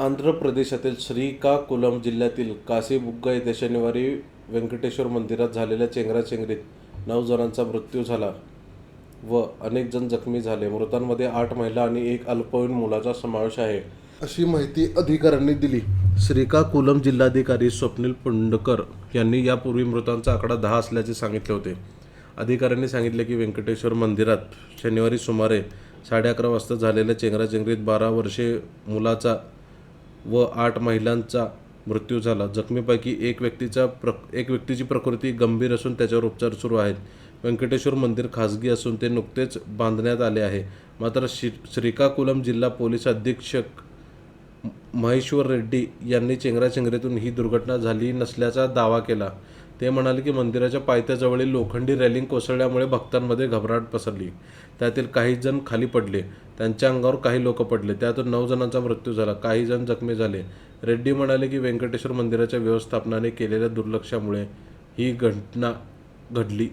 आंध्र प्रदेशातील श्रीकाकुलम जिल्ह्यातील कासीबुग्गा येथे शनिवारी व्यंकटेश्वर मंदिरात झालेल्या चेंगराचेंगरीत 9 जणांचा मृत्यू झाला व अनेक जण जखमी झाले. मृतांमध्ये 8 महिला आणि 1 अल्पवयीन मुलाचा समावेश आहे, अशी माहिती अधिकाऱ्यांनी दिली. श्रीकाकुलम जिल्हाधिकारी स्वप्नील पुंडकर यांनी यापूर्वी मृतांचा आकडा 10 असल्याचे सांगितले होते. अधिकाऱ्यांनी सांगितले की व्यंकटेश्वर मंदिरात शनिवारी सुमारे 11:30 वाजता झालेल्या चेंगराचेंगरीत 12 वर्षीय मुलाचा व 8 महिलांचा मृत्यू झाला. जखमीपैकी एक व्यक्तीची प्रकृती गंभीर असून त्याच्यावर उपचार सुरू आहेत. व्यंकटेश्वर मंदिर खासगी असून ते नुकतेच बांधण्यात आले आहे. मात्र श्रीकाकुलम जिल्हा पोलीस अधीक्षक महेश्वर रेड्डी यांनी चेंगराचेंगरीतून ही दुर्घटना झाली नसल्याचा दावा केला. ते म्हणाले की मंदिराच्या पायथ्याजवळील लोखंडी रेलिंग कोसळल्यामुळे भक्तांमध्ये घबराट पसरली. त्यातील काही जण खाली पडले. त्यांच्या अंगावर काही लोक पडले. त्यातून 9 जणांचा मृत्यू झाला. काही जण जखमी झाले. रेड्डी म्हणाले की व्यंकटेश्वर मंदिराच्या व्यवस्थापनाने केलेल्या दुर्लक्षामुळे ही घटना घडली.